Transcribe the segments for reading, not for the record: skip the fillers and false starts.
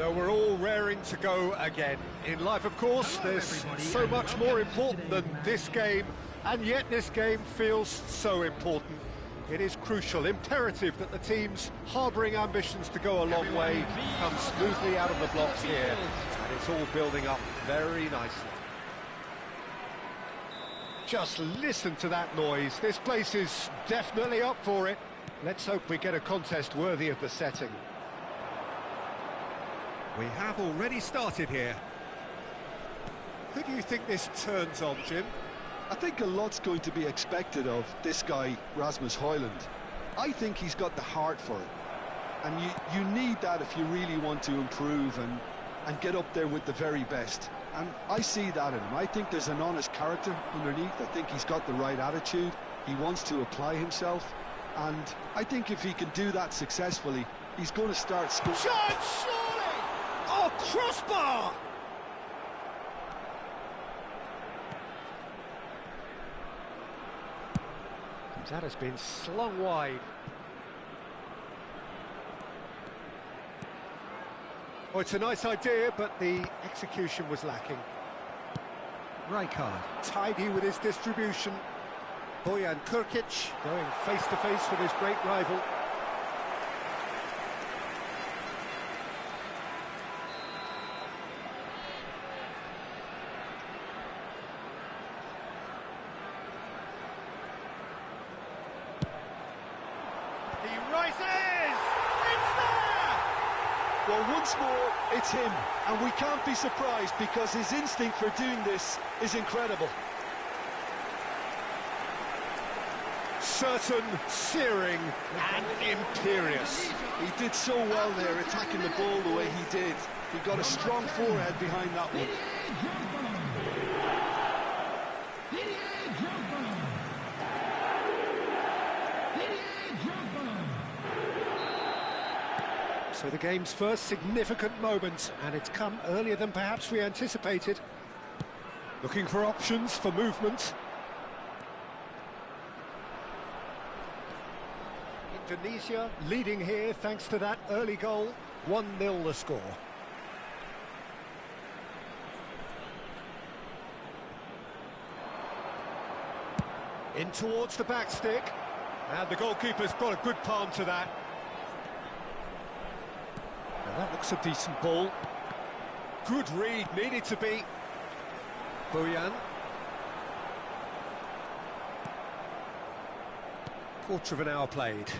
So we're all raring to go again. In life, of course, there's so much more important than this game, and yet this game feels so important. It is crucial, imperative that the teams harbouring ambitions to go a long way come smoothly out of the blocks here, and it's all building up very nicely. Just listen to that noise. This place is definitely up for it. Let's hope we get a contest worthy of the setting. We have already started here. Who do you think this turns on, Jim? I think a lot's going to be expected of this guy, Rasmus Højlund. I think he's got the heart for it. And you need that if you really want to improve and get up there with the very best. And I see that in him. I think there's an honest character underneath. I think he's got the right attitude. He wants to apply himself. And I think if he can do that successfully, he's going to start scoring. Shot, surely! Oh, crossbar! That has been slung wide. Oh, it's a nice idea, but the execution was lacking. Rijkaard, tidy with his distribution. Bojan Krkić going face-to-face with his great rival. He rises! It's there! Well, once more, it's him, and we can't be surprised because his instinct for doing this is incredible. Certain, searing, and imperious. He did so well there, attacking the ball the way he did. He got a strong forehead behind that one. So the game's first significant moment, and it's come earlier than perhaps we anticipated. Looking for options for movement. Indonesia leading here thanks to that early goal. 1-0 the score. In towards the back stick. And the goalkeeper's got a good palm to that. Now that looks a decent ball. Good read, needed to be. Bojan. Quarter of an hour played.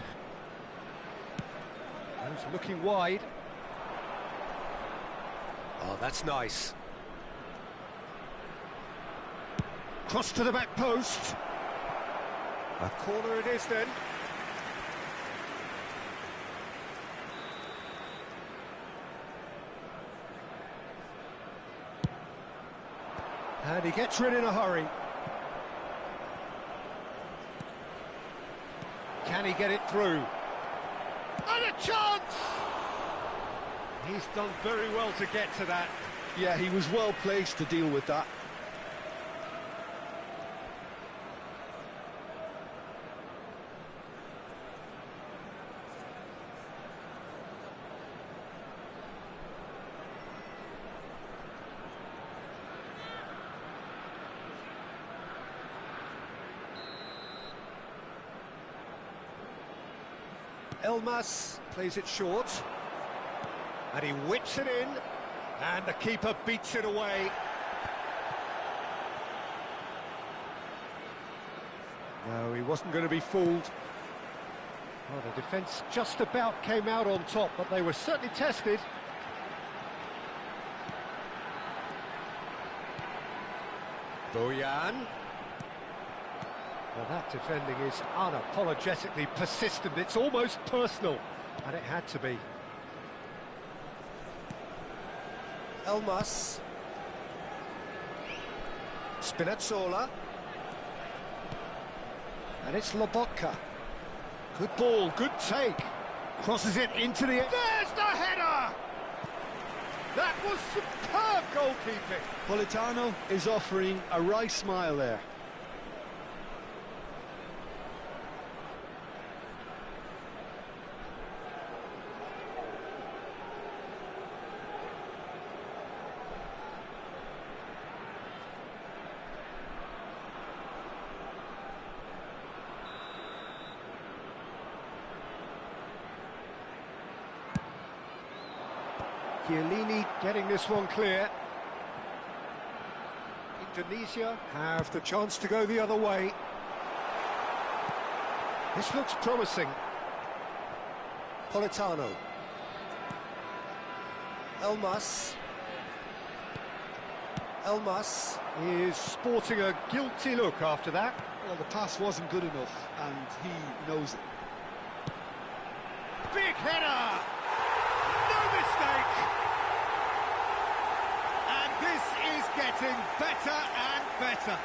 He's looking wide. Oh, that's nice. Cross to the back post. A corner it is then. And he gets rid in a hurry. Can he get it through? And a chance! He's done very well to get to that. Yeah, he was well placed to deal with that. Elmas plays it short, and he whips it in, and the keeper beats it away. No, he wasn't going to be fooled. Well, the defence just about came out on top, but they were certainly tested. Bojan. Well, that defending is unapologetically persistent. It's almost personal, and it had to be. Elmas. Spinazzola. And it's Lobotka. Good ball, good take. Crosses it into the... There's the header! That was superb goalkeeping. Politano is offering a right smile there. Chiellini getting this one clear. Indonesia have the chance to go the other way. This looks promising. Politano. Elmas. Elmas is sporting a guilty look after that. Well, the pass wasn't good enough, and he knows it. Big header! No mistake! And this is getting better and better.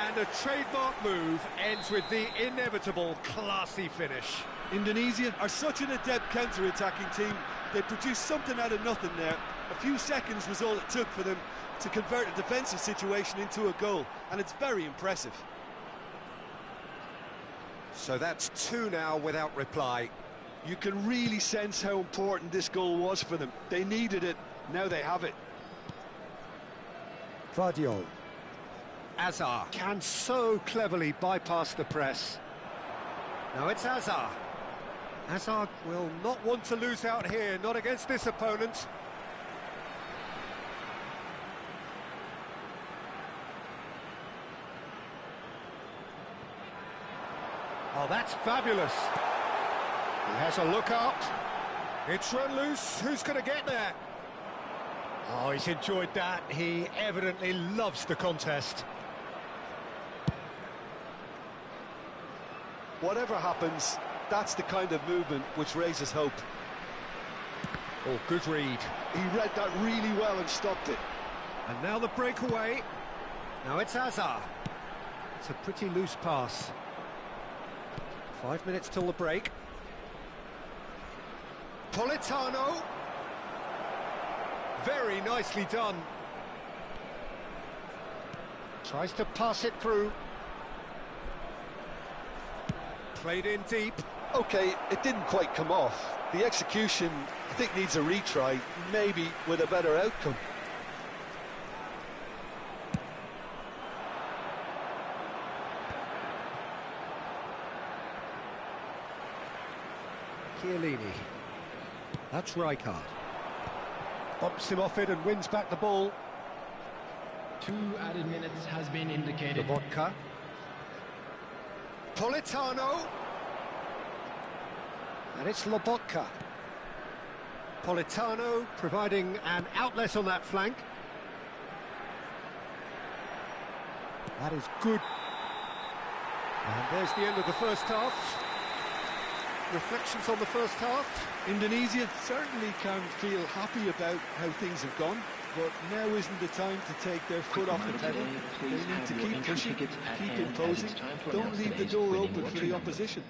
And a trademark move ends with the inevitable classy finish. Indonesia are such an adept counter-attacking team. They produced something out of nothing there. A few seconds was all it took for them to convert a defensive situation into a goal, and it's very impressive. So that's 2 now without reply. You can really sense how important this goal was for them. They needed it, now they have it. Vardiol. Azar can so cleverly bypass the press. Now it's Azar. Azar will not want to lose out here, not against this opponent. Oh, that's fabulous. He has a look up. It's run loose. Who's going to get there? Oh, he's enjoyed that. He evidently loves the contest. Whatever happens, that's the kind of movement which raises hope. Oh, good read. He read that really well and stopped it. And now the breakaway. Now it's Azar. It's a pretty loose pass. 5 minutes till the break. Politano. Very nicely done. Tries to pass it through. Played in deep. Okay, it didn't quite come off. The execution, I think, needs a retry, maybe with a better outcome. Chiellini. That's Rijkaard. Bumps him off it and wins back the ball. 2 added minutes has been indicated. Lobotka. Politano. And it's Lobotka. Politano providing an outlet on that flank. That is good. And there's the end of the first half. Reflections on the first half? Indonesia certainly can feel happy about how things have gone, but now isn't the time to take their foot off the pedal. They need to keep pushing, keep imposing, don't leave the door open for the opposition.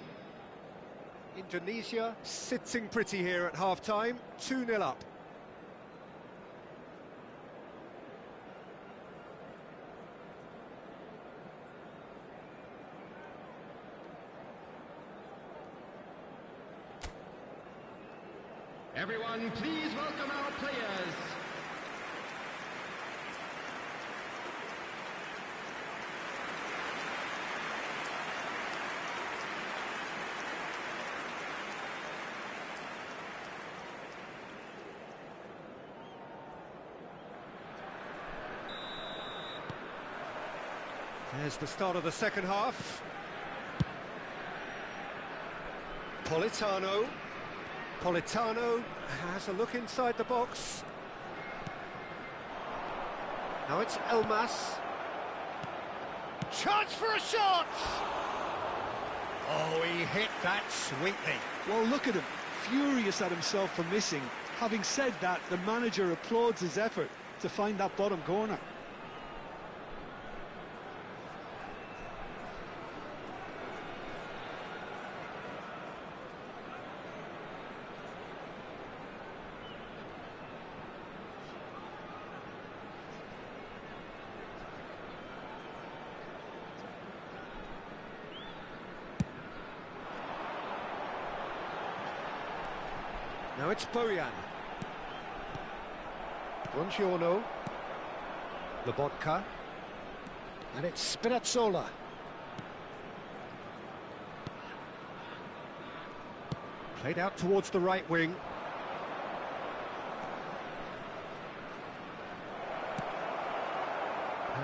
Indonesia sitting pretty here at half-time, 2-0 up. Everyone, please welcome our players. There's the start of the second half. Politano. Politano has a look inside the box. Now it's Elmas. Chance for a shot! Oh, he hit that sweetly. Well, look at him, furious at himself for missing. Having said that, the manager applauds his effort to find that bottom corner. Now it's Bojan. Buongiorno. Lobotka. And it's Spinazzola. Played out towards the right wing.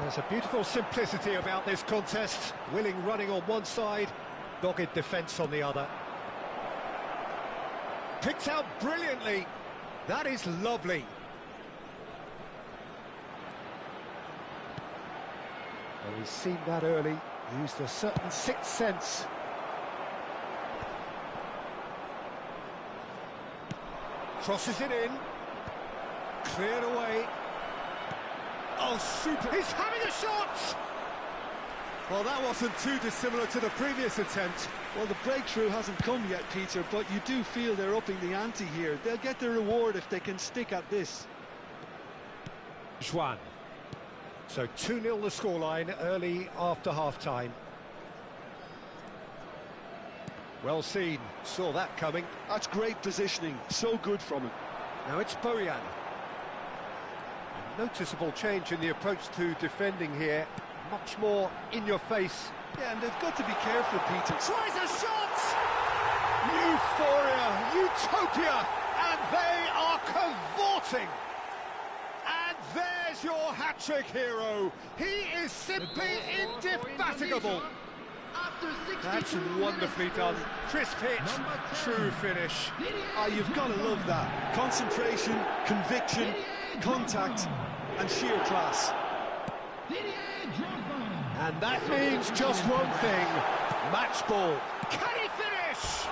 There's a beautiful simplicity about this contest. Willing running on one side, dogged defence on the other. Picked out brilliantly. That is lovely. Well, he's seen that early, used a certain sixth sense. Crosses it in. Cleared away. Oh, super. He's having a shot! Well, that wasn't too dissimilar to the previous attempt. Well, the breakthrough hasn't come yet, Peter, but you do feel they're upping the ante here. They'll get their reward if they can stick at this. Juan. So 2-0 the scoreline early after half-time. Well seen, saw that coming. That's great positioning, so good from him. Now it's Bojan. A noticeable change in the approach to defending here. Much more in your face. Yeah, and they've got to be careful, Peter. Tries a shot! Euphoria, utopia, and they are cavorting. And there's your hat-trick hero. He is simply indefatigable. That's wonderfully done. Crisp hit, true finish. You've got to love that. Concentration, conviction, contact, and sheer class. And that means just one thing, match ball. Can he finish?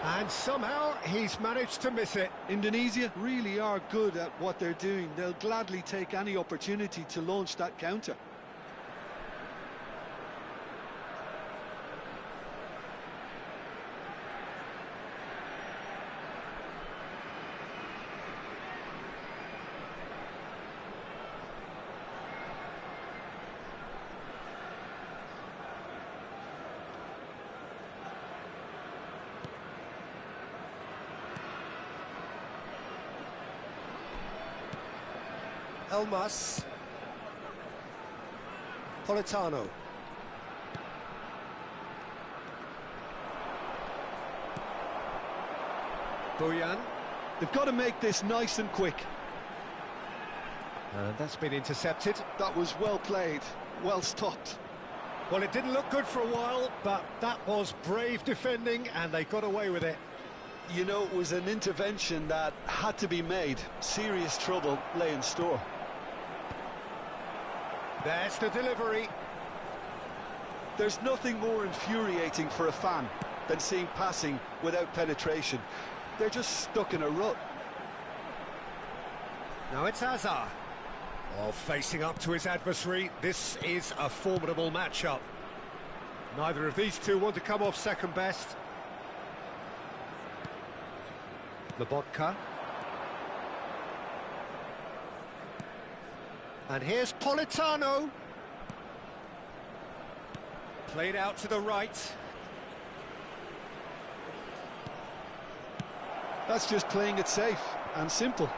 And somehow he's managed to miss it. Indonesia really are good at what they're doing. They'll gladly take any opportunity to launch that counter. Elmas. Politano. Bojan. They've got to make this nice and quick. And that's been intercepted. That was well played, well stopped. Well, it didn't look good for a while, but that was brave defending, and they got away with it. You know, it was an intervention that had to be made. Serious trouble lay in store. There's the delivery. There's nothing more infuriating for a fan than seeing passing without penetration. They're just stuck in a rut. Now it's Hazard. Well, facing up to his adversary, this is a formidable matchup. Neither of these two want to come off second best. Lobotka. And here's Politano. Played out to the right. That's just playing it safe and simple.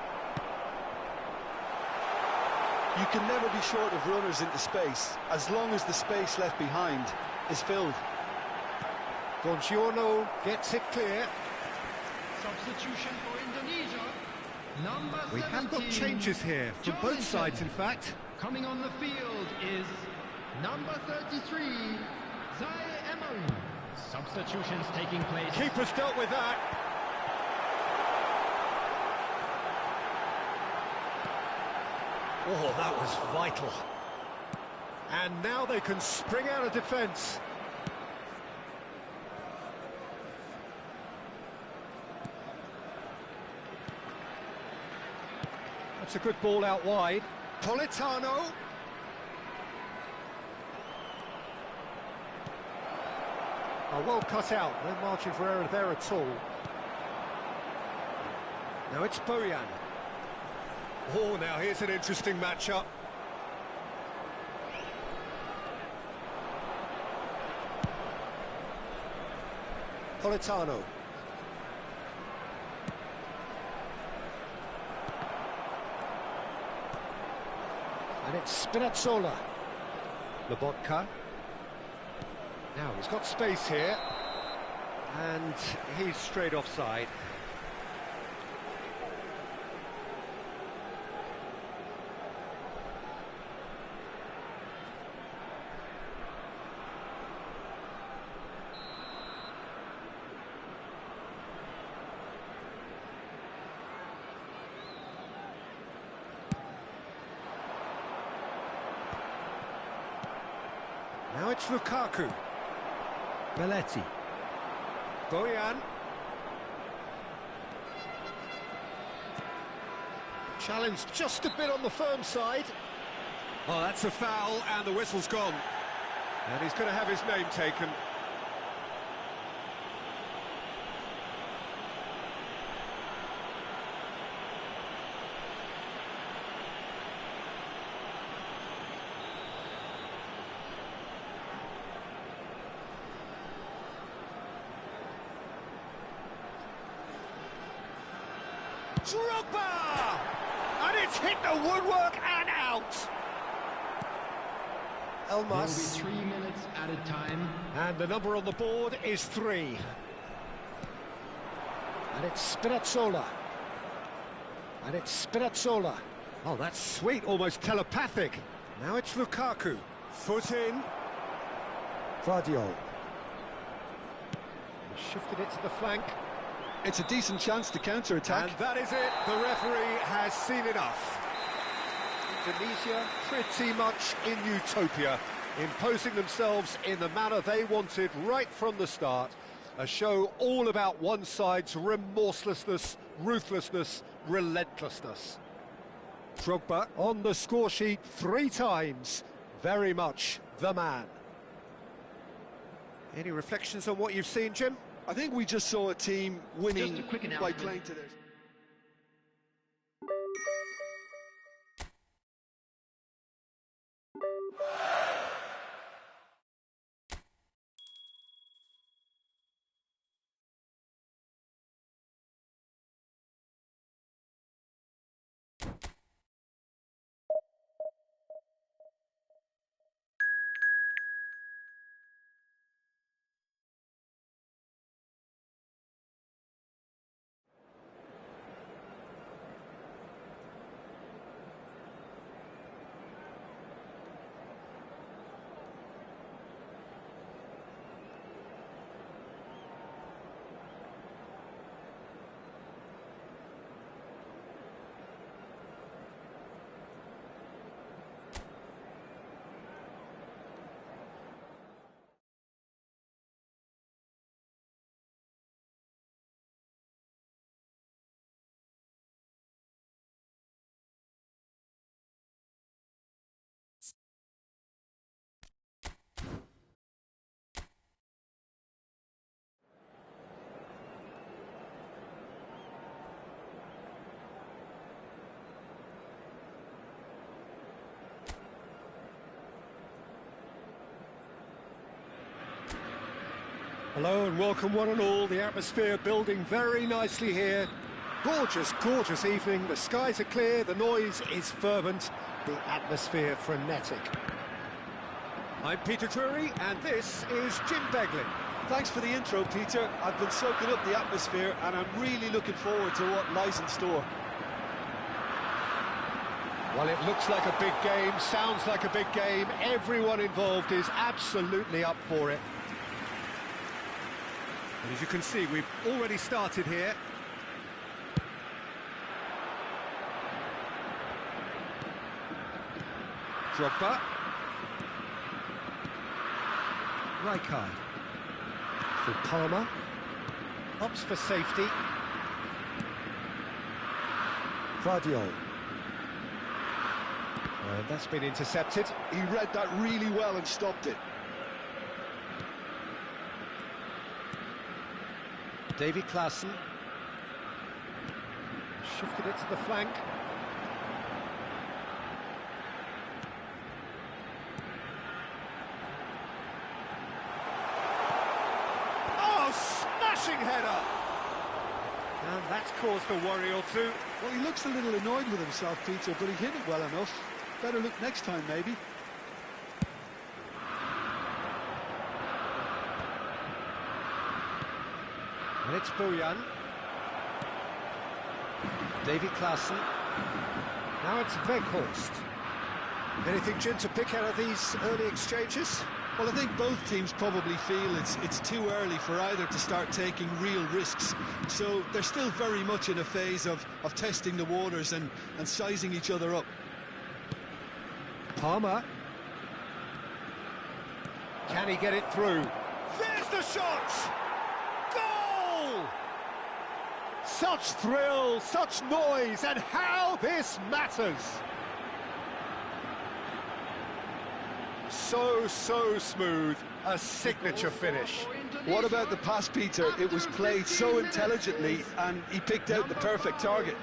You can never be short of runners into space, as long as the space left behind is filled. Bongiorno gets it clear. Substitution for Indonesia. Number 17. We have got changes here from both sides, in fact. Coming on the field is number 33, Zaire Emery. Substitutions taking place. Keeper's dealt with that. Oh, that was vital. And now they can spring out of defence. That's a good ball out wide. Politano. Oh, well cut out. No margin for error there at all. Now it's Bojan. Oh, now here's an interesting matchup. Politano. And it's Spinazzola. Lobotka. Now he's got space here. And he's straight offside. it's Lukaku. Belletti. Bojan. Challenged just a bit on the firm side. Oh, that's a foul, and the whistle's gone. And he's going to have his name taken. Drogba! And it's hit the woodwork and out! There will be Elmas. 3 minutes added time. And the number on the board is 3. And it's Spinazzola. And it's Spinazzola. Oh, that's sweet, almost telepathic. Now it's Lukaku. Foot in. Vardiol. Shifted it to the flank. It's a decent chance to counter-attack. And that is it. The referee has seen enough. Indonesia pretty much in utopia, imposing themselves in the manner they wanted right from the start. A show all about one side's remorselessness, ruthlessness, relentlessness. Drogba on the score sheet 3 times. Very much the man. Any reflections on what you've seen, Jim? I think we just saw a team winning Just a quick by announcement. playing to their... Hello and welcome one and all. The atmosphere building very nicely here. Gorgeous, gorgeous evening. The skies are clear, the noise is fervent, the atmosphere frenetic. I'm Peter Drury and this is Jim Beglin. Thanks for the intro, Peter. I've been soaking up the atmosphere and I'm really looking forward to what lies in store. Well, it looks like a big game, sounds like a big game. Everyone involved is absolutely up for it. And as you can see, we've already started here. Drogba. Rijkaard. For Palmer. Opts for safety. Vardiol. And that's been intercepted. He read that really well and stopped it. Davy Klaassen. Shifted it to the flank. Oh, smashing header! And that's caused a worry or two. Well, he looks a little annoyed with himself, Peter, but he hit it well enough. Better look next time, maybe. And it's Bojan. Davy Klaassen. Now it's Weghorst. Anything, Jim, to pick out of these early exchanges? Well, I think both teams probably feel it's too early for either to start taking real risks. So they're still very much in a phase of testing the waters and sizing each other up. Palmer. Can he get it through? There's the shot! Goal! Such thrill, such noise, and how this matters! So smooth, a signature finish. What about the pass, Peter? It was played so intelligently, and he picked out the perfect target.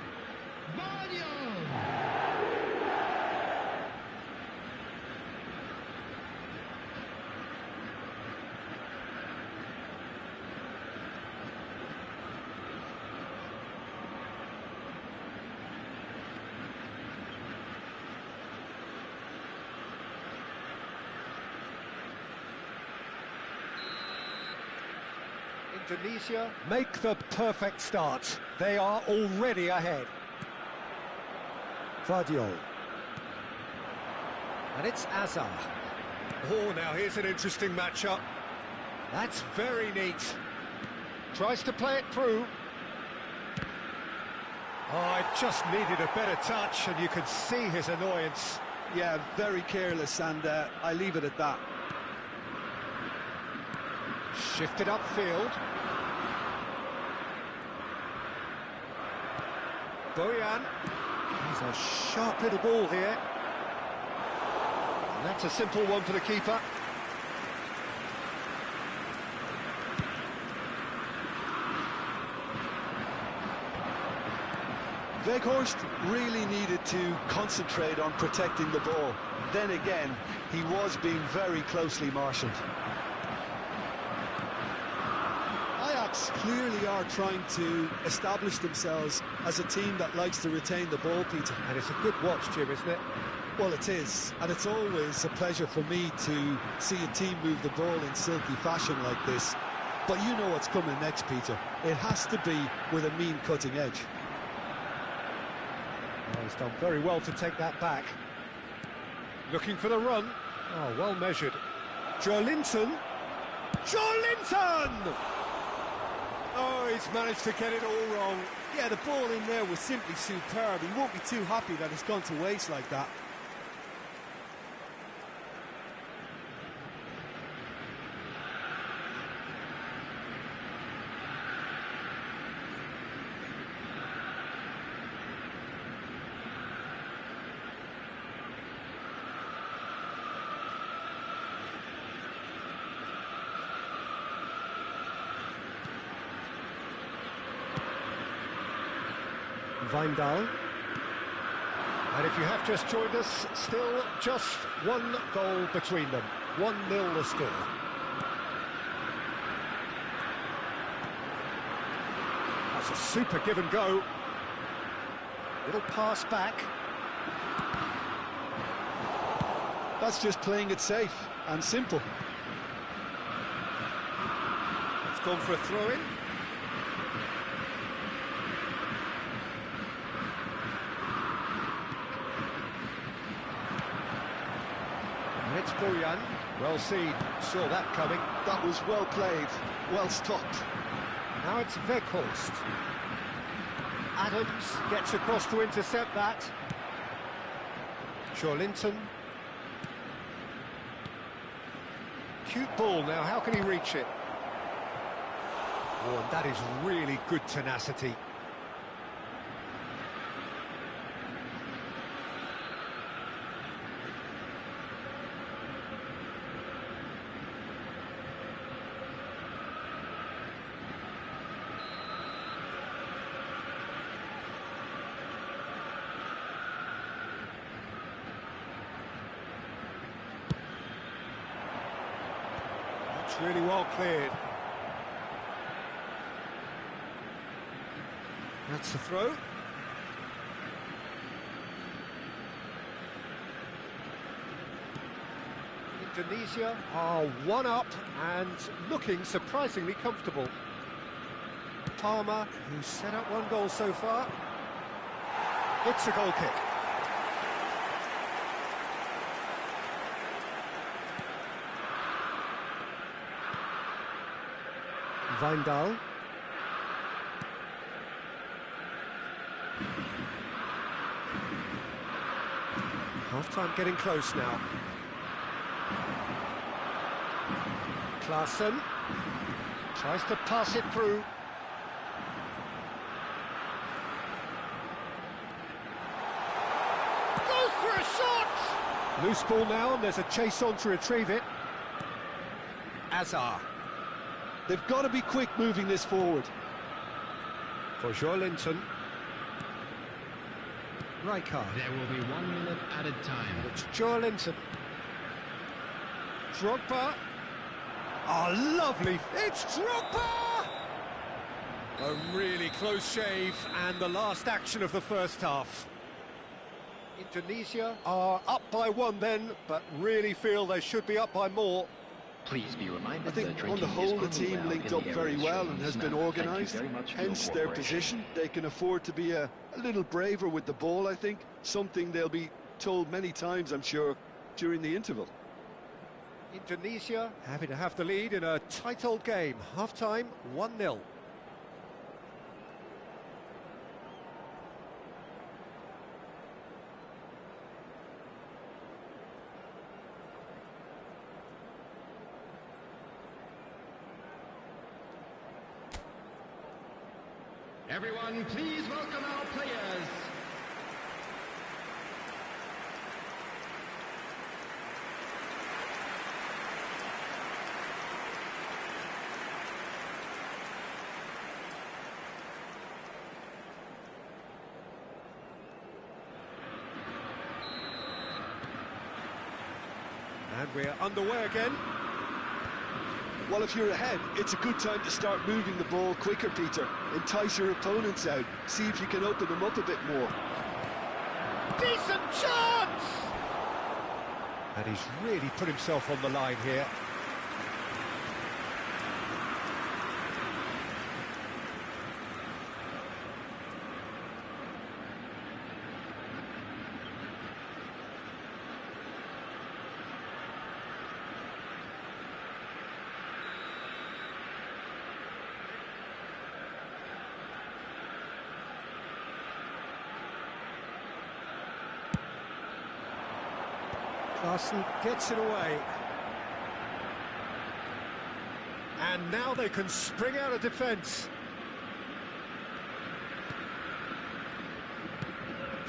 Indonesia make the perfect start. They are already ahead. Vardiol. And it's Azar. Oh, now here's an interesting matchup. That's very neat. Tries to play it through. Oh, it just needed a better touch, and you could see his annoyance. Yeah, very careless, and I leave it at that. Shifted upfield. Boyan. He's a sharp little ball here. And that's a simple one for the keeper. Weghorst really needed to concentrate on protecting the ball. Then again, he was being very closely marshalled. Ajax clearly are trying to establish themselves as a team that likes to retain the ball, Peter. And it's a good watch, Jim, isn't it? Well, it is, and it's always a pleasure for me to see a team move the ball in silky fashion like this. But you know what's coming next, Peter. It has to be with a mean cutting edge. Oh, he's done very well to take that back. Looking for the run. Oh, well measured. Joelinton. Joelinton! Oh, he's managed to get it all wrong. Yeah, the ball in there was simply superb. He won't be too happy that it's gone to waste like that. Wijndal. And if you have just joined us, still just one goal between them. 1-0 the score. That's a super give and go. Little pass back. That's just playing it safe and simple. It's gone for a throw-in. And it's Boyan. Well seen. Saw that coming. That was well played, well stopped. Now it's Weghorst. Adams gets across to intercept that. Joelinton. Cute ball now, how can he reach it? Oh, and that is really good tenacity. Really well cleared. That's the throw. Indonesia are one up and looking surprisingly comfortable. Palmer, who's set up one goal so far. It's a goal kick. Wijndal. Half-time getting close now. Klaassen tries to pass it through. Goes for a shot! Loose ball now, and there's a chase on to retrieve it. Azar. They've got to be quick moving this forward. For Joelinton. Rijkaard. There will be 1 minute added time. It's Joelinton. Drogba. Oh, lovely. It's Drogba! A really close shave, and the last action of the first half. Indonesia are up by 1 then, but really feel they should be up by more. Please be reminded I think that on the drinking whole is the team allowed linked in up the very areas well shown and in has this been map. Thank you organised, very much for your hence their cooperation. position. They can afford to be a little braver with the ball, I think, something they'll be told many times, I'm sure, during the interval. Indonesia happy to have the lead in a tight old game. Half-time, 1-0. Everyone, please welcome our players. And we're underway again. Well, if you're ahead, it's a good time to start moving the ball quicker, Peter. Entice your opponents out. See if you can open them up a bit more. Decent chance! And he's really put himself on the line here. Klaassen gets it away. And now they can spring out of defence.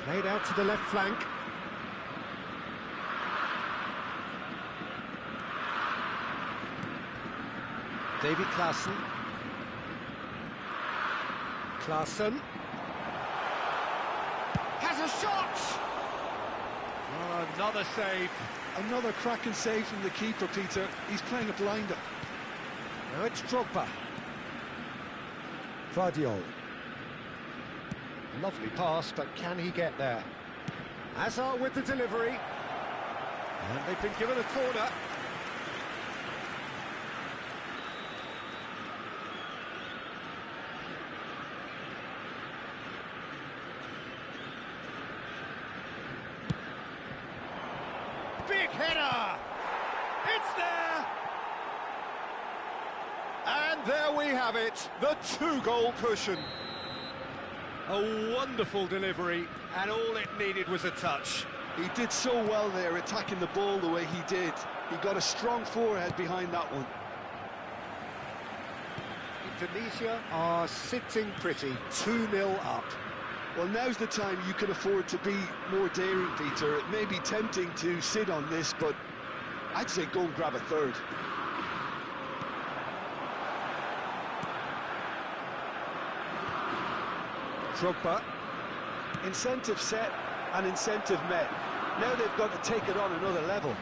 Played out to the left flank. David Klaassen. Klaassen. Has a shot! Oh, another save. Another cracking save from the keeper, Peter. He's playing a blinder. Now it's Drogba. Vardiol. Lovely pass, but can he get there? Azar with the delivery. And they've been given a corner. Big header! It's there! And there we have it, the 2-goal cushion. A wonderful delivery, and all it needed was a touch. He did so well there, attacking the ball the way he did. He got a strong forehead behind that one. Indonesia are sitting pretty, 2-0 up. Well, now's the time you can afford to be more daring, Peter. It may be tempting to sit on this, but I'd say go and grab a third. Drogba. Incentive set and incentive met. Now they've got to take it on another level.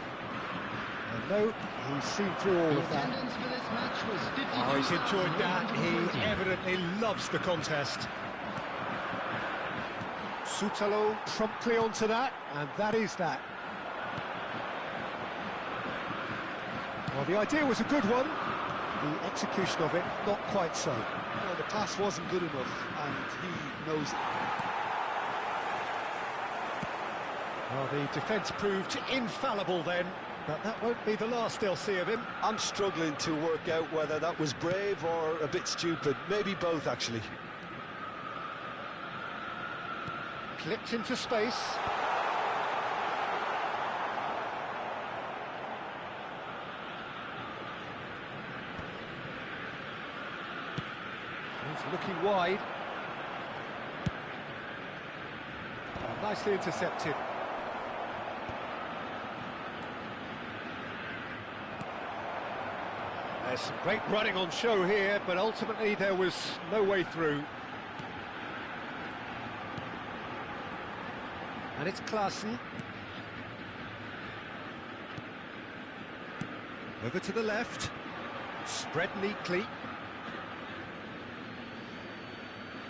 And no, he's seen through all The of that. attendance for this match was 52. Oh, he's enjoyed that. He evidently loves the contest. Sutalo promptly onto that, and that is that. Well, the idea was a good one. The execution of it, not quite so. Well, the pass wasn't good enough, and he knows it. Well, the defence proved infallible then, but that won't be the last they'll see of him. I'm struggling to work out whether that was brave or a bit stupid. Maybe both, actually. Clipped into space. He's looking wide. Oh, nicely intercepted. There's some great running on show here, but ultimately there was no way through. And it's Klaassen. Over to the left. Spread neatly.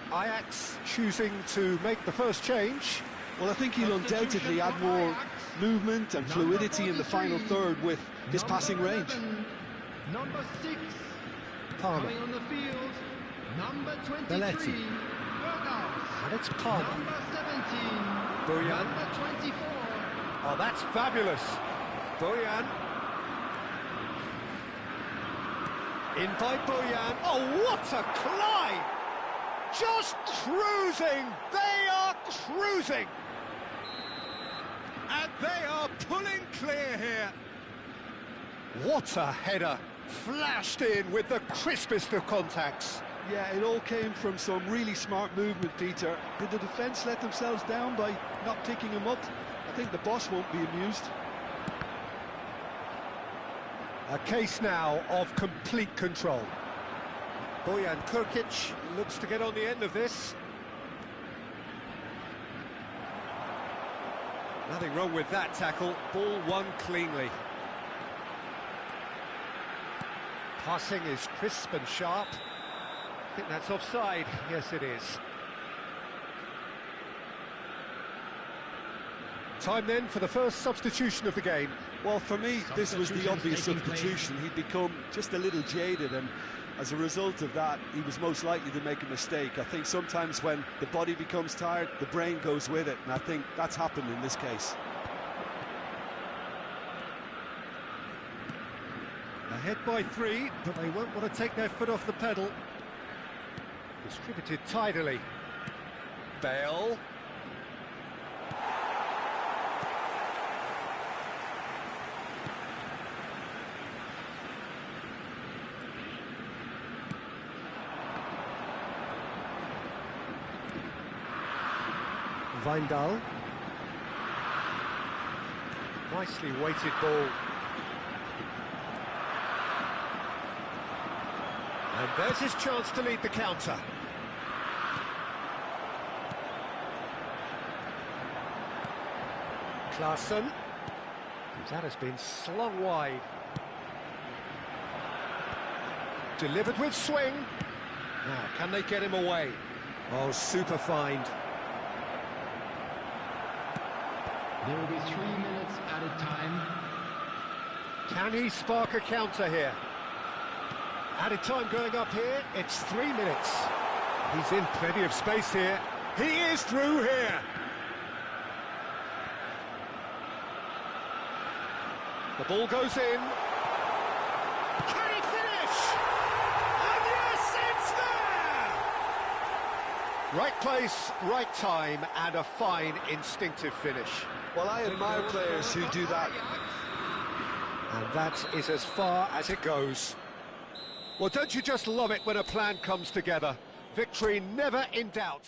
Ajax choosing to make the first change. Well, I think he'll undoubtedly add more movement and fluidity in the final third with his passing range. Number 6, Palmer. coming on the field, number 23, Belletti. Berghaus. And it's Palmer. Number 17, Bojan. number 24. Oh, that's fabulous. Bojan. In by Bojan. Oh, what a climb! Just cruising! They are cruising! And they are pulling clear here. What a header! Flashed in with the crispest of contacts. Yeah, it all came from some really smart movement, Peter. Did the defence let themselves down by not picking him up? I think the boss won't be amused. A case now of complete control. Bojan Kurkic looks to get on the end of this. Nothing wrong with that tackle. Ball won cleanly. Passing is crisp and sharp. I think that's offside. Yes, it is. Time then for the first substitution of the game. Well, for me, this was the obvious substitution. He'd become just a little jaded, and as a result of that, he was most likely to make a mistake. I think sometimes when the body becomes tired, the brain goes with it, and I think that's happened in this case. Ahead by 3, but they won't want to take their foot off the pedal. Distributed tidily. Bale. Wijndal. Nicely weighted ball. And there's his chance to lead the counter. Klaassen. That has been slung wide. Delivered with swing. Now, can they get him away? Oh, super find. There will be 3 minutes added time. Can he spark a counter here? Added time going up here, it's 3 minutes. He's in plenty of space here. He is through here. The ball goes in. Can he finish? And yes, it's there! Right place, right time, and a fine instinctive finish. Well, I admire players who do that. And that is as far as it goes. Well, don't you just love it when a plan comes together? Victory never in doubt.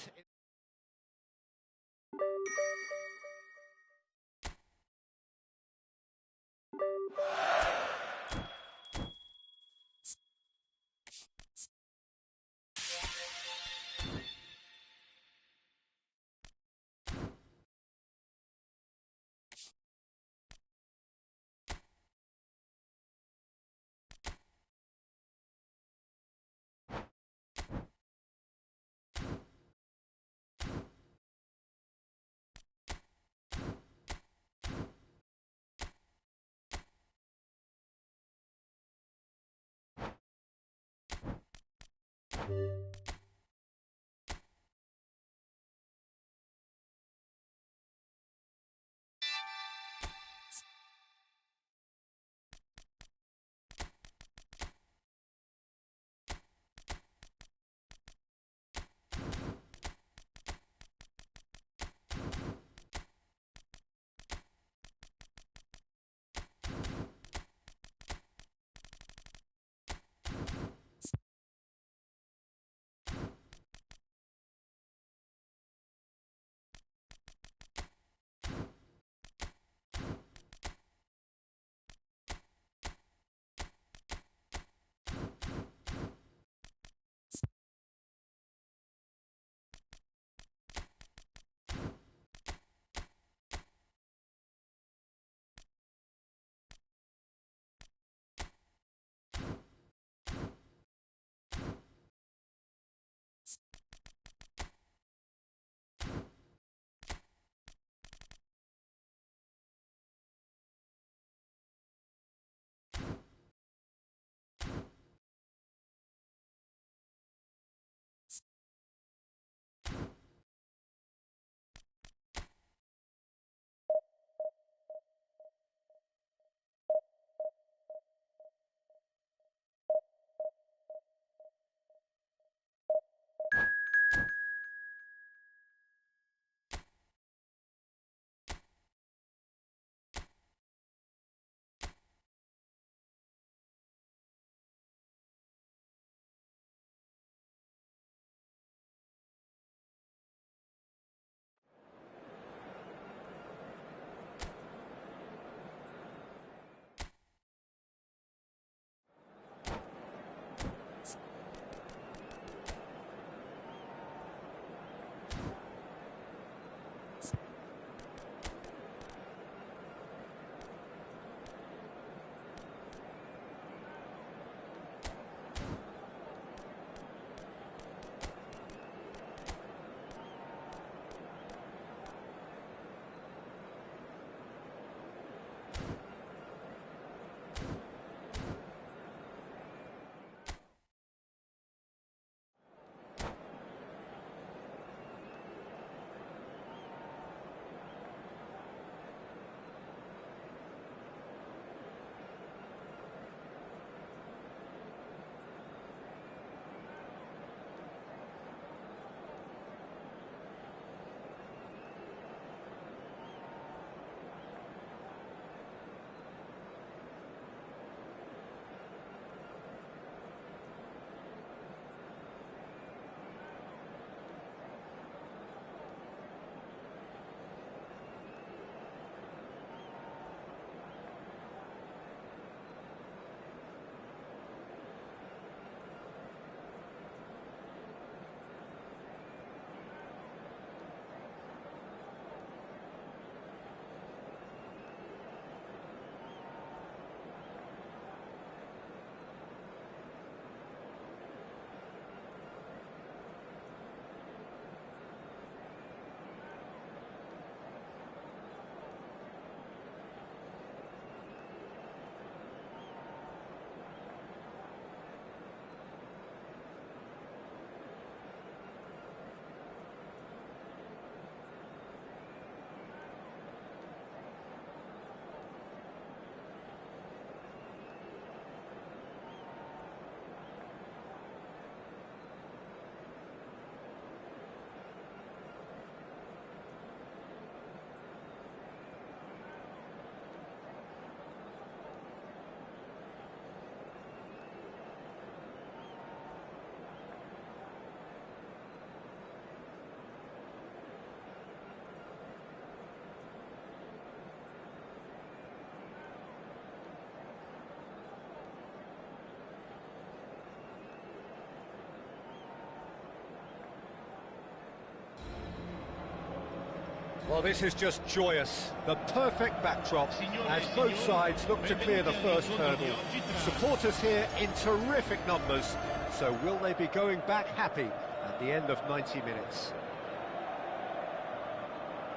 Well, this is just joyous. The perfect backdrop as both sides look to clear the first hurdle. Supporters here in terrific numbers. So will they be going back happy at the end of 90 minutes?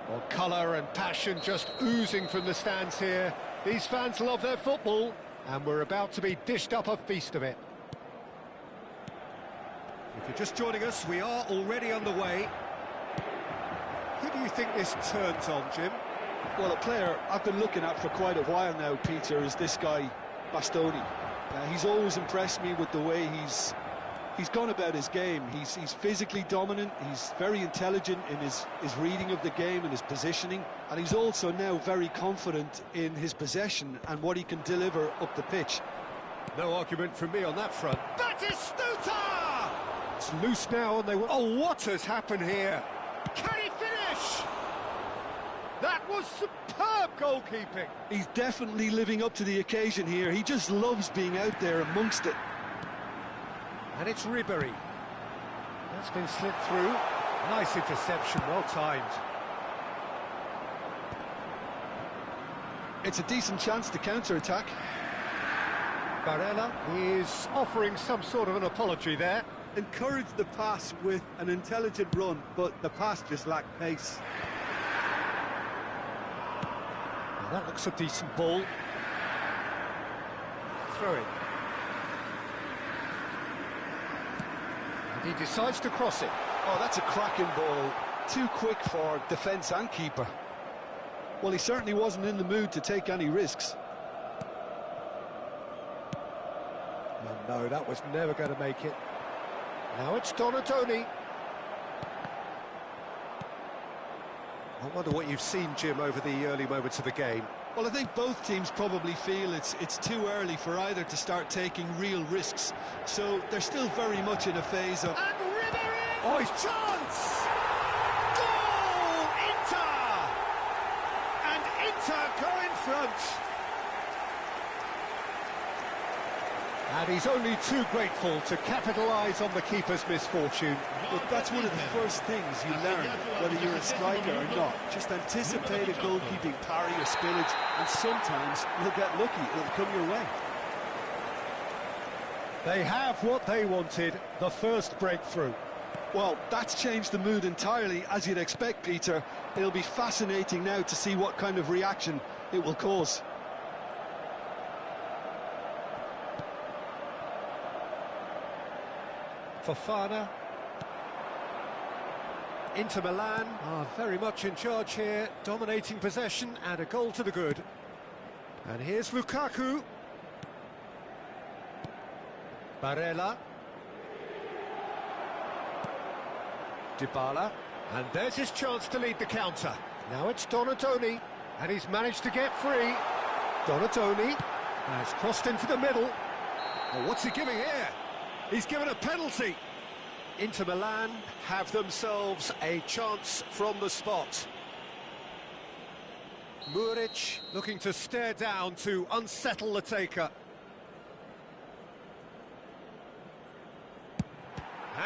Well, colour and passion just oozing from the stands here. These fans love their football, and we're about to be dished up a feast of it. If you're just joining us, we are already underway. Who do you think this turns on, Jim? Well, a player I've been looking at for quite a while now, Peter, is this guy, Bastoni. He's always impressed me with the way he's gone about his game. He's physically dominant, he's very intelligent in his reading of the game and his positioning, and he's also now very confident in his possession and what he can deliver up the pitch. No argument from me on that front. Batistuta! It's loose now and they will... Oh, what has happened here? Can he finish? That was superb goalkeeping. He's definitely living up to the occasion here. He just loves being out there amongst it. And it's Ribery. That's been slipped through. Nice interception, well timed. It's a decent chance to counter-attack. Barella is offering some sort of an apology there. Encouraged the pass with an intelligent run, but the pass just lacked pace. Well, that looks a decent ball. Throw it. And he decides to cross it. Oh, that's a cracking ball. Too quick for defence and keeper. Well, he certainly wasn't in the mood to take any risks. Oh, no, that was never going to make it. Now it's Donatoni. I wonder what you've seen, Jim, over the early moments of the game. Well, I think both teams probably feel it's too early for either to start taking real risks. So they're still very much in a phase of... And Ribery! Oh, his chance! Goal! Inter! And Inter go in front. And he's only too grateful to capitalise on the keeper's misfortune. But that's one of the first things you learn, whether you're a striker or not. Just anticipate a goalkeeping parry or spillage, and sometimes you'll get lucky, it'll come your way. They have what they wanted, the first breakthrough. Well, that's changed the mood entirely, as you'd expect, Peter. It'll be fascinating now to see what kind of reaction it will cause. Fofana. Inter Milan are very much in charge here, dominating possession and a goal to the good. And here's Lukaku. Barella. Dybala. And there's his chance to lead the counter. Now it's Donatoni, and he's managed to get free. Donatoni has crossed into the middle. Oh, what's he giving here? He's given a penalty. Inter Milan have themselves a chance from the spot. Muric looking to stare down to unsettle the taker.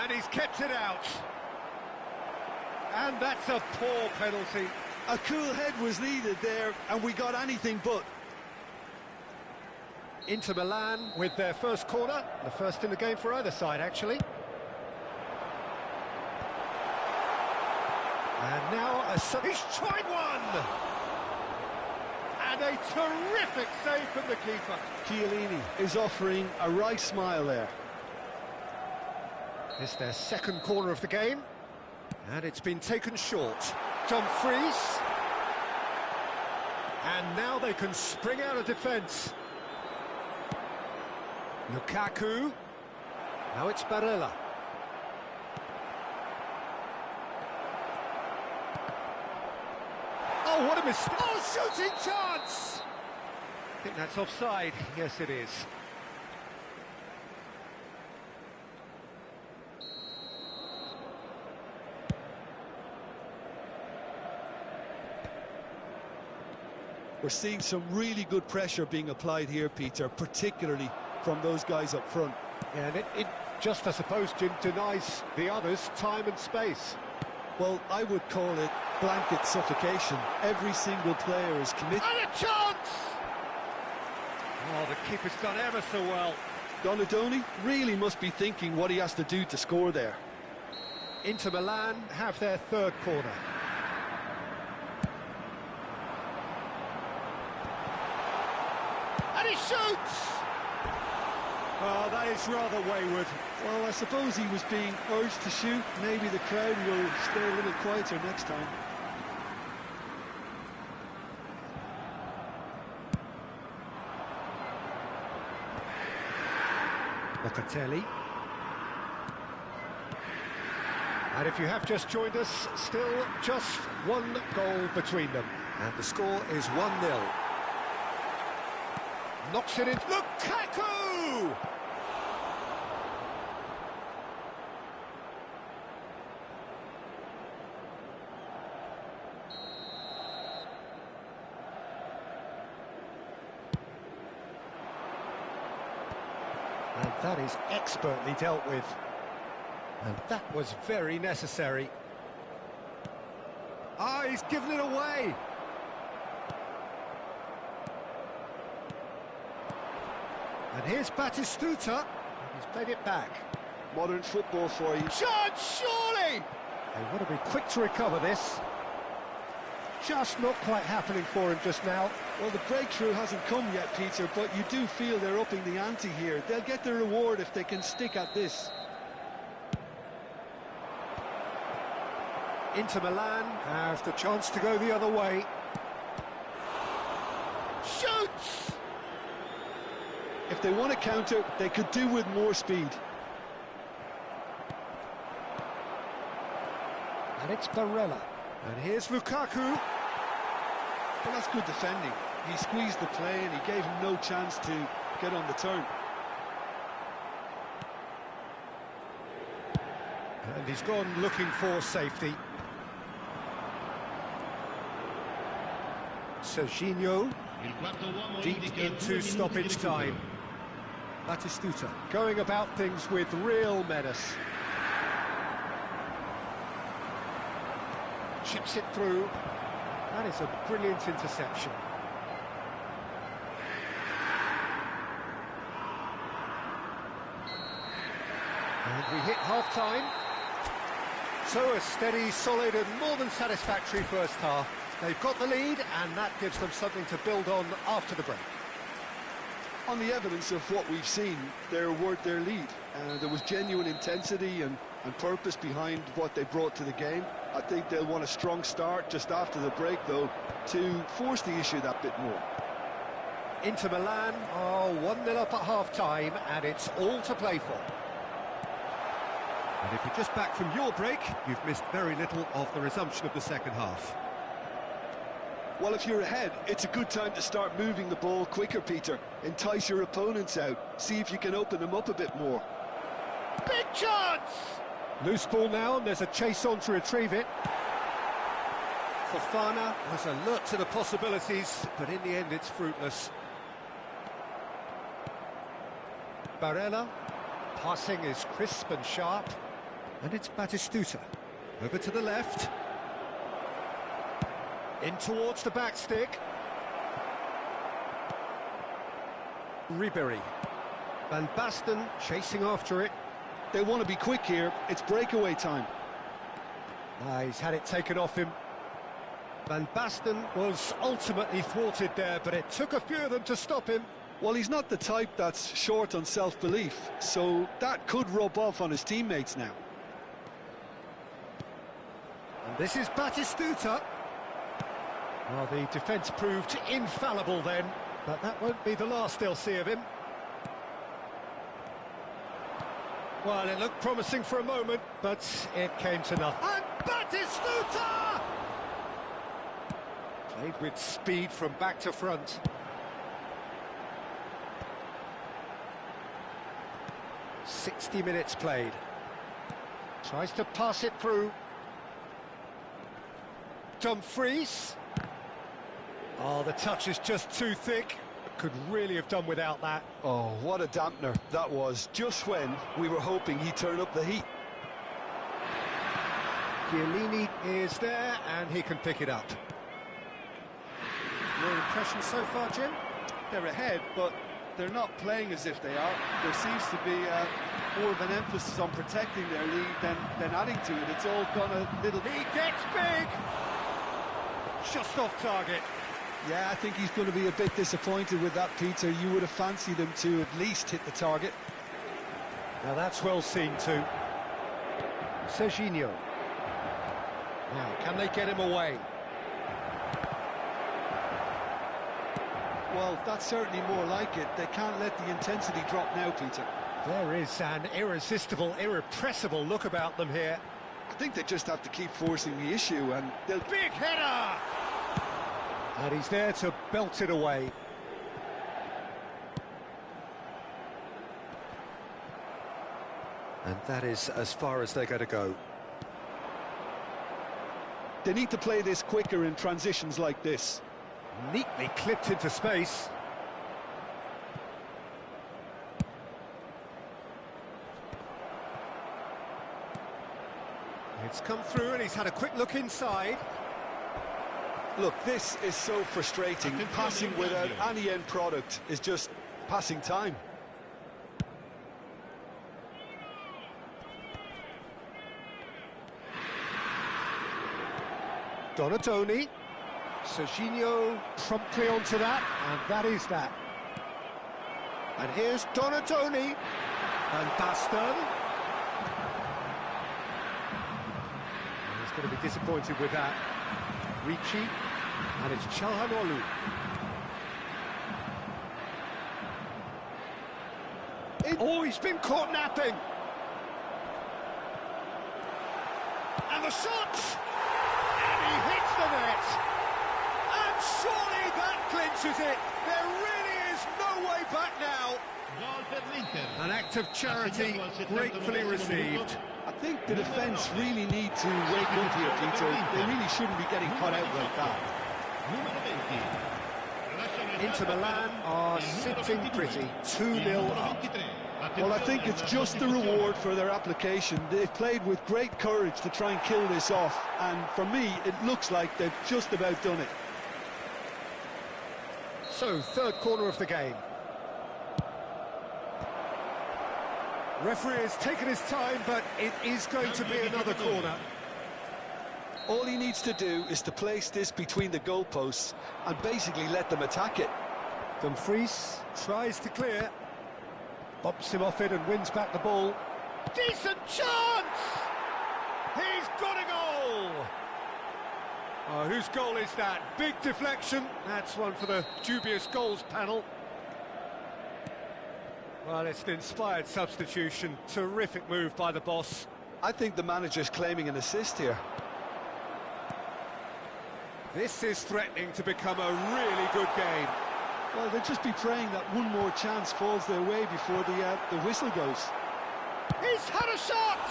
And he's kept it out. And that's a poor penalty. A cool head was needed there, and we got anything but. Inter Milan with their first corner, the first in the game for either side, actually. And now he's tried one! And a terrific save from the keeper. Chiellini is offering a right smile there. It's their second corner of the game, and it's been taken short. Dumfries. And now they can spring out of defence. Lukaku. Now it's Barella. Oh, what a mistake! Oh, shooting chance! I think that's offside. Yes, it is. We're seeing some really good pressure being applied here, Peter, particularly from those guys up front. And it just, I suppose, Jim, denies the others time and space. Well, I would call it blanket suffocation. Every single player is committed. And a chance! Oh, the keeper's done ever so well. Donadoni really must be thinking what he has to do to score there. Inter Milan have their third corner. And he shoots! Oh, that is rather wayward. Well, I suppose he was being urged to shoot. Maybe the crowd will stay a little quieter next time. Locatelli. And if you have just joined us, still just one goal between them. And the score is 1-0. Knocks it in. Lukaku! And that is expertly dealt with. And that was very necessary. Ah, he's given it away. And here's Batistuta. He's played it back. Modern football for you. Chance, surely! They want to be quick to recover this. Just not quite happening for him just now. Well, the breakthrough hasn't come yet, Peter, but you do feel they're upping the ante here. They'll get the reward if they can stick at this. Inter Milan have the chance to go the other way. Shoots! If they want to counter, they could do with more speed. And it's Barella. And here's Lukaku. Well, that's good defending. He squeezed the play and he gave him no chance to get on the turn. And he's gone looking for safety. Serginho, deep into stoppage time. Batistuta going about things with real menace. Chips it through. That is a brilliant interception. And we hit half-time. So a steady, solid and more than satisfactory first half. They've got the lead and that gives them something to build on after the break. On the evidence of what we've seen, they're worth their lead. There was genuine intensity and purpose behind what they brought to the game. I think they'll want a strong start just after the break, though, to force the issue that bit more. Inter Milan are 1-0 up at half-time, and it's all to play for. And if you're just back from your break, you've missed very little of the resumption of the second half. Well, if you're ahead, it's a good time to start moving the ball quicker, Peter. Entice your opponents out. See if you can open them up a bit more. Big chance! Loose ball now, and there's a chase on to retrieve it. Fofana was alert to the possibilities, but in the end it's fruitless. Barella, passing is crisp and sharp. And it's Batistuta. Over to the left. In towards the back stick. Ribéry. Van Basten chasing after it. They want to be quick here. It's breakaway time. He's had it taken off him. Van Basten was ultimately thwarted there, but it took a few of them to stop him. Well, he's not the type that's short on self-belief, so that could rub off on his teammates now. And this is Batistuta. Well, the defence proved infallible then, but that won't be the last they'll see of him. Well, it looked promising for a moment, but it came to nothing. And Batistuta! Played with speed from back to front. "60 minutes played. Tries to pass it through. Dumfries. Oh, the touch is just too thick. Could really have done without that. Oh, what a dampener that was, just when we were hoping he'd turn up the heat. Chiellini is there, and he can pick it up. Your impression so far, Jim? They're ahead, but they're not playing as if they are. There seems to be more of an emphasis on protecting their lead than adding to it. It's all gone a little... He gets big! Just off target. Yeah, I think he's going to be a bit disappointed with that, Peter. You would have fancied him to at least hit the target. Now that's well seen too. Serginho. Now, can they get him away? Well, that's certainly more like it. They can't let the intensity drop now, Peter. There is an irresistible, irrepressible look about them here. I think they just have to keep forcing the issue, and they'll... Big header! And he's there to belt it away. And that is as far as they're going to go. They need to play this quicker in transitions like this. Neatly clipped into space. It's come through and he's had a quick look inside. Look, this is so frustrating. Passing without any end product is just passing time. Donatoni. Serginho promptly onto that, and that is that. And here's Donatoni. And Baston. He's going to be disappointed with that. Ricci. And it's Çalhanoğlu. Oh, he's been caught napping. And the shot! And he hits the net! And surely that clinches it! There really is no way back now! An act of charity gratefully received. I think the defence really need to wake up here, Peter. They really shouldn't be getting caught out like that. Inter Milan are sitting pretty, 2-0 up. Well, I think it's just the reward for their application. They've played with great courage to try and kill this off, and for me, it looks like they've just about done it. So, third corner of the game. Referee has taken his time, but it is going to be another corner. All he needs to do is to place this between the goalposts and basically let them attack it. Dumfries tries to clear, bumps him off it and wins back the ball. Decent chance! He's got a goal! Oh, whose goal is that? Big deflection. That's one for the dubious goals panel. Well, it's an inspired substitution. Terrific move by the boss. I think the manager's claiming an assist here. This is threatening to become a really good game. Well, they'll just be praying that one more chance falls their way before the whistle goes. He's had a shot!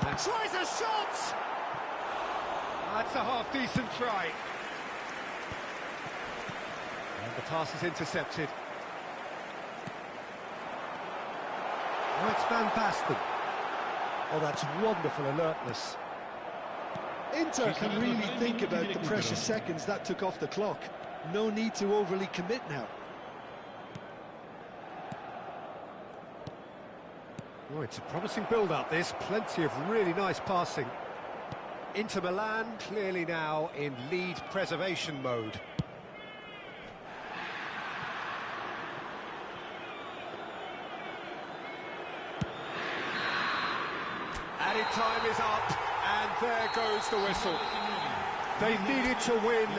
And Tries a shot! that's a half-decent try. And the pass is intercepted. Oh, it's Van Basten. Oh, that's wonderful alertness. Inter can really think about the precious seconds that took off the clock. No need to overly commit now. Oh, it's a promising build-up, this. Plenty of really nice passing. Inter Milan clearly now in lead preservation mode. Added time is up, and there goes the whistle. They needed to win,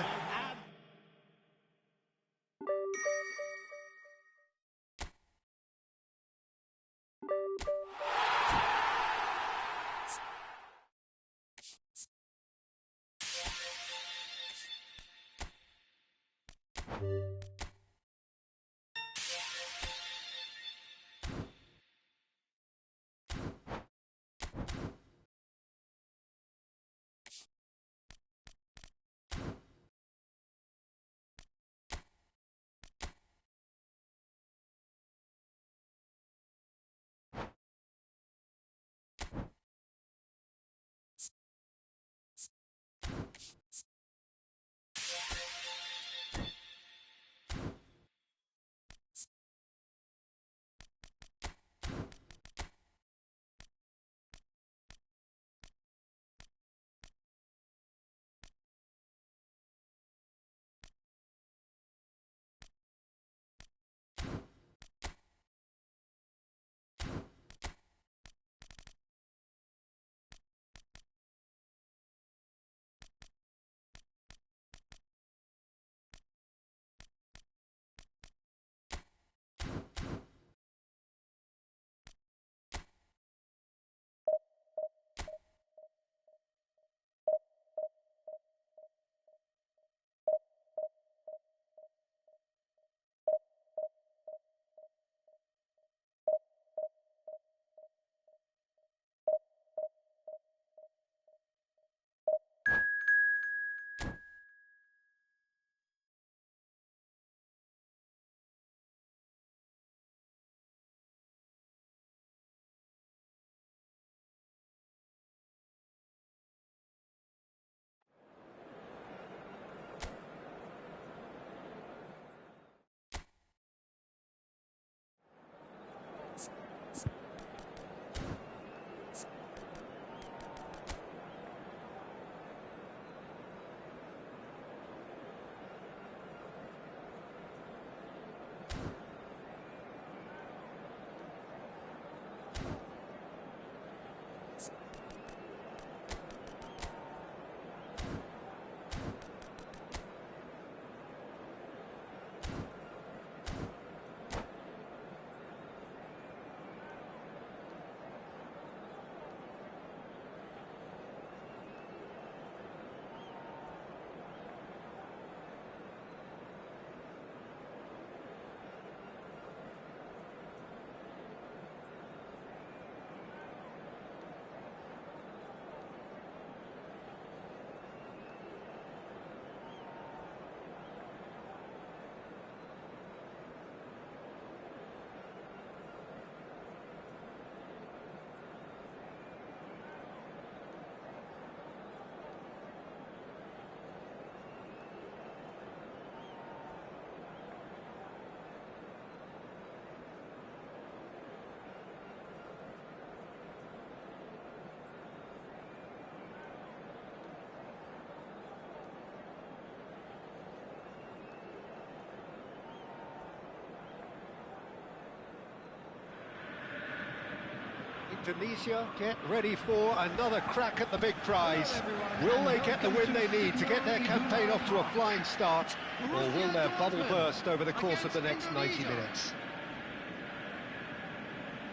Indonesia get ready for another crack at the big prize. Will they get the win they need to get their campaign off to a flying start, or will their bubble burst over the course of the next 90 minutes?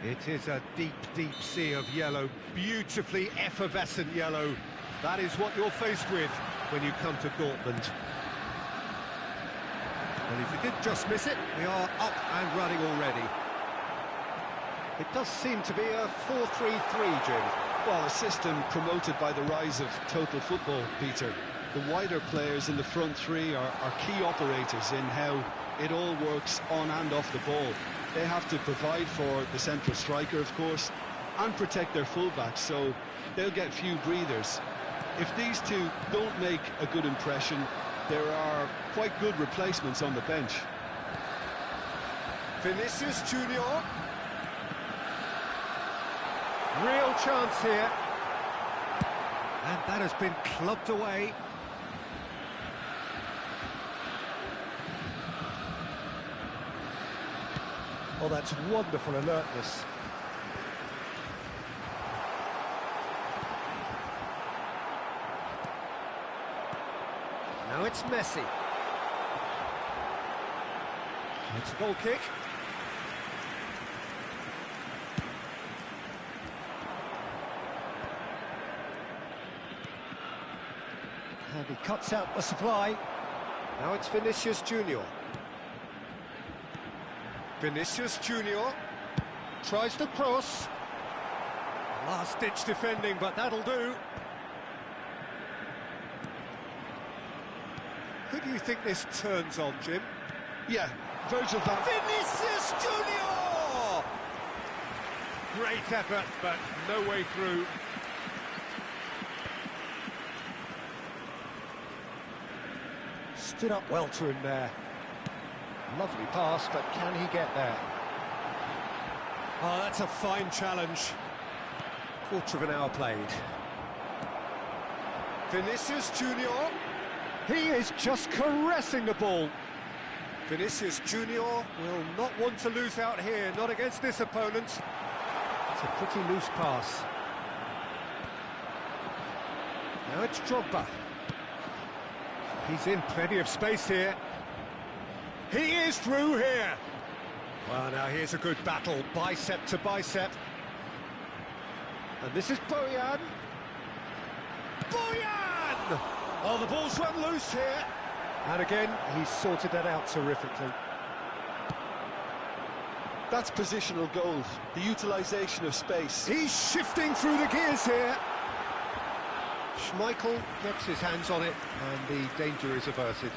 It is a deep, deep sea of yellow, beautifully effervescent yellow. That is what you're faced with when you come to Dortmund. And if you did just miss it, we are up and running already. It does seem to be a 4-3-3, Jim. Well, a system promoted by the rise of total football, Peter. The wider players in the front three are key operators in how it all works on and off the ball. They have to provide for the central striker, of course, and protect their fullbacks, so they'll get few breathers. If these two don't make a good impression, there are quite good replacements on the bench. Vinicius Junior. Real chance here. And that has been clubbed away. Oh, that's wonderful alertness. Now it's Messi. It's a goal kick. And he cuts out the supply. Now it's Vinicius Junior. Vinicius Junior tries to cross. Last-ditch defending, but that'll do. Who do you think this turns on, Jim? Yeah, Virgil van... Vinicius Junior! Great effort, but no way through. Stood up well to him there. Lovely pass, but can he get there? Oh, that's a fine challenge. Quarter of an hour played. Vinicius Junior. He is just caressing the ball. Vinicius Junior will not want to lose out here, not against this opponent. It's a pretty loose pass. Now it's Drogba. He's in plenty of space here. He is through here. Well, now here's a good battle, bicep to bicep. And this is Bojan. Bojan! Oh, the ball's run loose here. And again, he's sorted that out terrifically. That's positional goal, the utilisation of space. He's shifting through the gears here. Schmeichel gets his hands on it, and the danger is averted.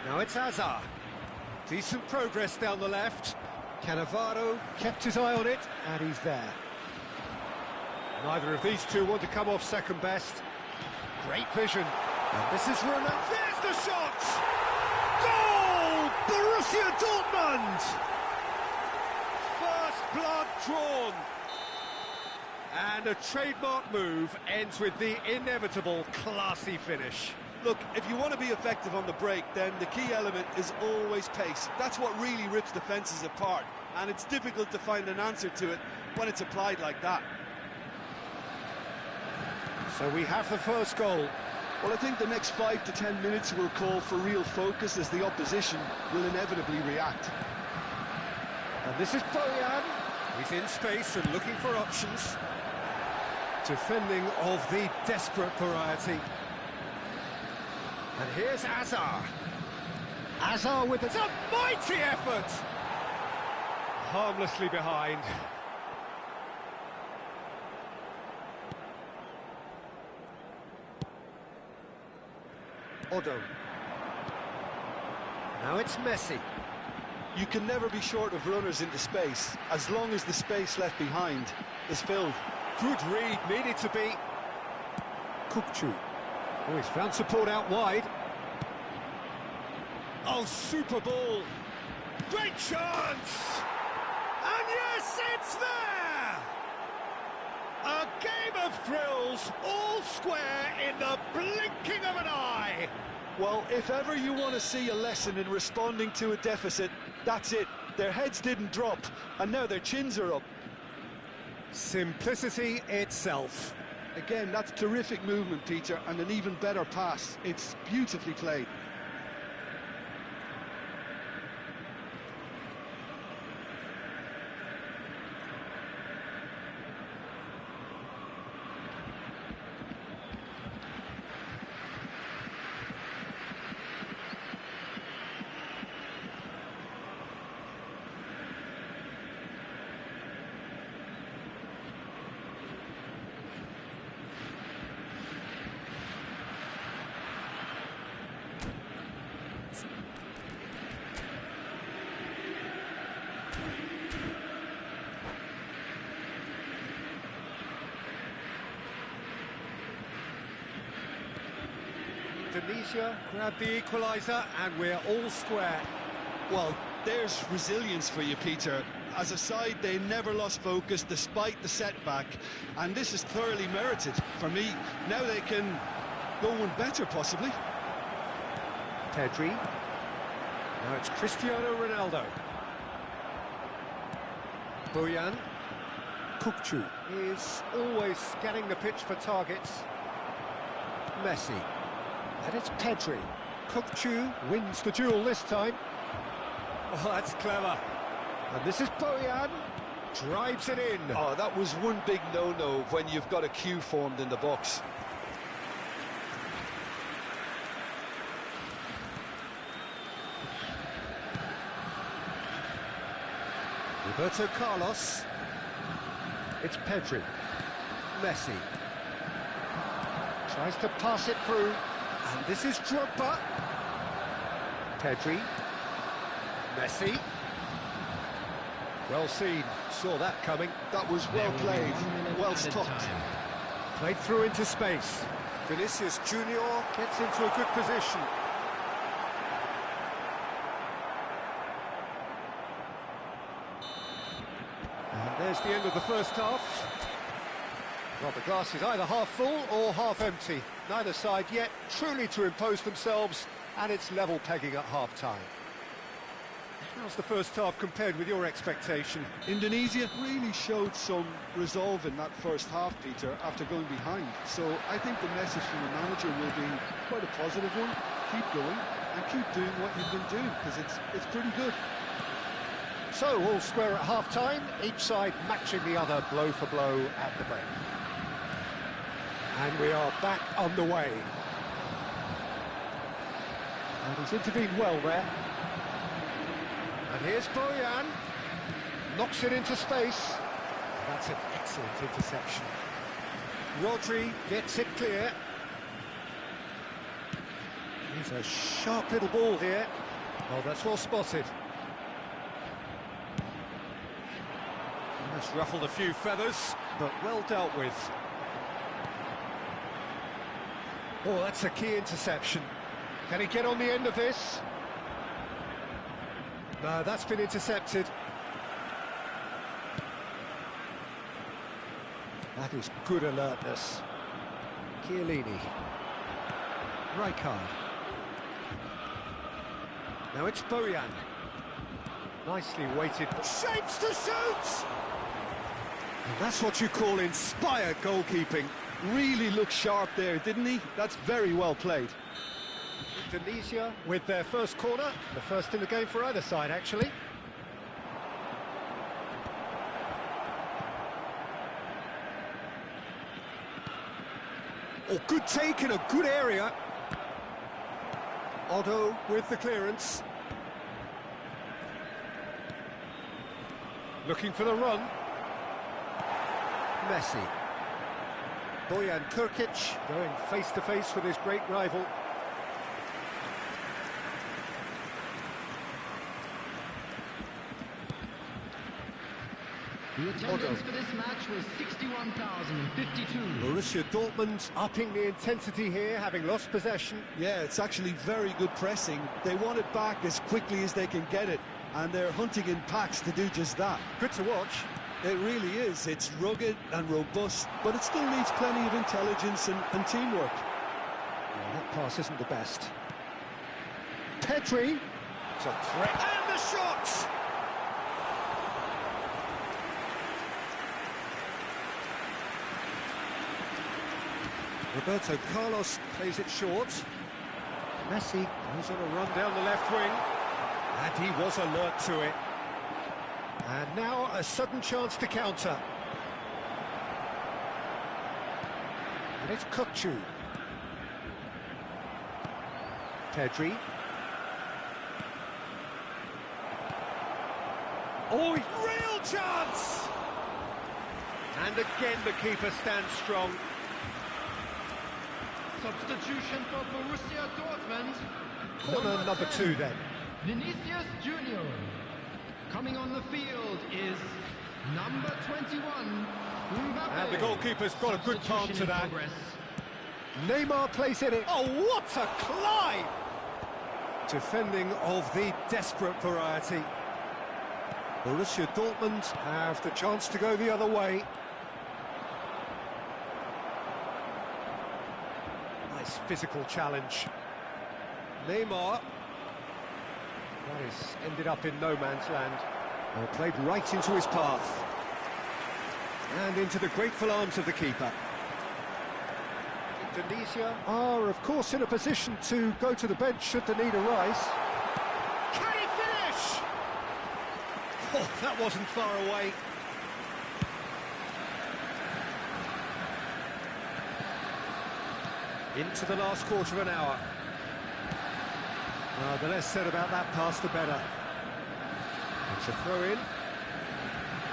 Now it's Hazard. Decent progress down the left. Cannavaro kept his eye on it, and he's there. Neither of these two want to come off second best. Great vision. And this is Ronaldo. There's the shot! Goal! Borussia Dortmund! First blood drawn. And a trademark move ends with the inevitable classy finish. Look, if you want to be effective on the break, then the key element is always pace. That's what really rips defences apart, and it's difficult to find an answer to it when it's applied like that. So we have the first goal. Well, I think the next 5 to 10 minutes will call for real focus as the opposition will inevitably react. And this is Bojan. He's in space and looking for options. Defending of the desperate variety. And here's Hazard. Hazard with a mighty effort. Harmlessly behind. Odo. Now it's Messi. You can never be short of runners into space, as long as the space left behind is filled. Good read, needed to be. Kupchu. Oh, he's found support out wide. Oh, super ball. Great chance! And yes, it's there! A game of thrills, all square in the blinking of an eye. Well, if ever you want to see a lesson in responding to a deficit, that's it. Their heads didn't drop, and now their chins are up. Simplicity itself. Again, that's terrific movement, Peter, and an even better pass. It's beautifully played. Indonesia grab the equaliser, and we're all square. Well, there's resilience for you, Peter. As a side, they never lost focus despite the setback, and this is thoroughly merited for me. Now they can go one better, possibly. Pedri. Now it's Cristiano Ronaldo. Bojan. Kukçu is always scanning the pitch for targets. Messi. And it's Pedri. Kukçu wins the duel this time. Oh, that's clever. And this is Bojan. Drives it in. Oh, that was one big no-no when you've got a queue formed in the box. Roberto Carlos. It's Pedri. Messi. Tries to pass it through. And this is Drogba. Pedri. Messi. Well seen. Saw that coming. That was well played. Well stopped. Played through into space. Vinicius Junior gets into a good position. And there's the end of the first half. Well, the glass is either half full or half empty. Neither side yet truly to impose themselves, and it's level pegging at half-time. How's the first half compared with your expectation? Indonesia really showed some resolve in that first half, Peter, after going behind. So I think the message from the manager will be quite a positive one. Keep going and keep doing what you've been doing, because it's pretty good. So, all square at half-time, each side matching the other blow for blow at the break. And we are back on the way. And he's intervened well there. And here's Bojan. Knocks it into space. That's an excellent interception. Rodri gets it clear. He's a sharp little ball here. Oh, that's well spotted. That's ruffled a few feathers, but well dealt with. Oh, that's a key interception. Can he get on the end of this? No, that's been intercepted. That is good alertness. Chiellini. Rijkaard. Now it's Bojan. Nicely weighted. Shapes to shoot! And that's what you call inspired goalkeeping. Really looked sharp there, didn't he? That's very well played. Indonesia with their first corner, the first in the game for either side, actually. Oh, good take in a good area. Otto with the clearance. Looking for the run. Messi. Bojan Krkić going face-to-face with his great rival. The attendance for this match was 61,052. Borussia Dortmund upping the intensity here, having lost possession. Yeah, it's actually very good pressing. They want it back as quickly as they can get it, and they're hunting in packs to do just that. Good to watch. It really is. It's rugged and robust, but it still needs plenty of intelligence and teamwork. Yeah, that pass isn't the best. Pedri. It's a threat. And the shot! Roberto Carlos plays it short. Messi goes on a run down the left wing, and he was alert to it. And now a sudden chance to counter. And it's Kukçu. Pedri. Oh, real chance! And again the keeper stands strong. Substitution for Borussia Dortmund. Corner number 2 then. Vinicius Junior. Coming on the field is number 21, Mbappe. And the goalkeeper's got a good palm to that. Progress. Neymar plays it in. Oh, what a climb! Defending of the desperate variety. Borussia Dortmund have the chance to go the other way. Nice physical challenge. Neymar. That is ended up in no man's land. Well, played right into his path. And into the grateful arms of the keeper. Indonesia are, of course, in a position to go to the bench should the need arise. Can he finish? Oh, that wasn't far away. Into the last quarter of an hour. The less said about that pass, the better. It's a throw-in.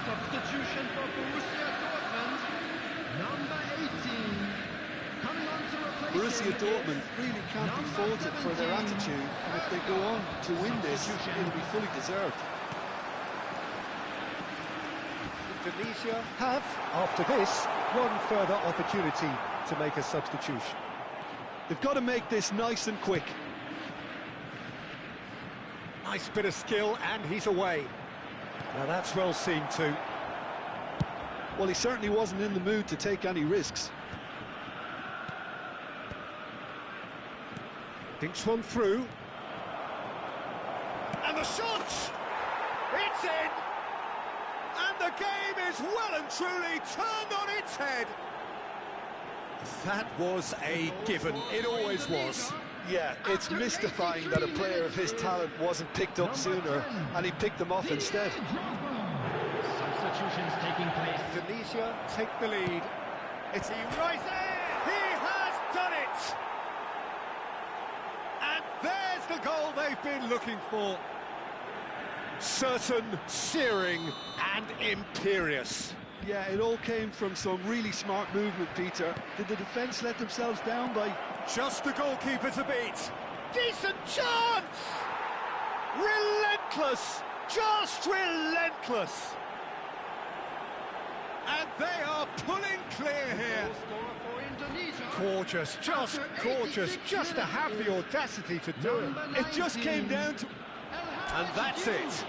Substitution for Borussia Dortmund, number 18. Coming on to replace Borussia him Dortmund is really can't be number faulted for their 17. attitude, and if they go on to win this, it'll be fully deserved. Indonesia have, after this, one further opportunity to make a substitution. They've got to make this nice and quick. Nice bit of skill, and he's away. Now that's well seen too. Well, he certainly wasn't in the mood to take any risks. Dinks one through. And the shot! It's in! And the game is well and truly turned on its head. That was a given. It always was. Yeah, it's mystifying that a player of his talent wasn't picked up sooner, and he picked them off instead. Substitutions taking place. Indonesia take the lead. It's he right there. He has done it. And there's the goal they've been looking for. Certain, searing, and imperious. Yeah, it all came from some really smart movement, Peter. Did the defence let themselves down by... Just the goalkeeper to beat. Decent chance! Relentless! Just relentless! And they are pulling clear here. Gorgeous, just gorgeous, just to have the audacity to do it. It just came down to... And that's it. So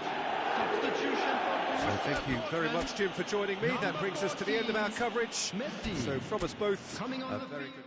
thank you very much, Jim, for joining me. That brings us to the end of our coverage. So from us both, a very good...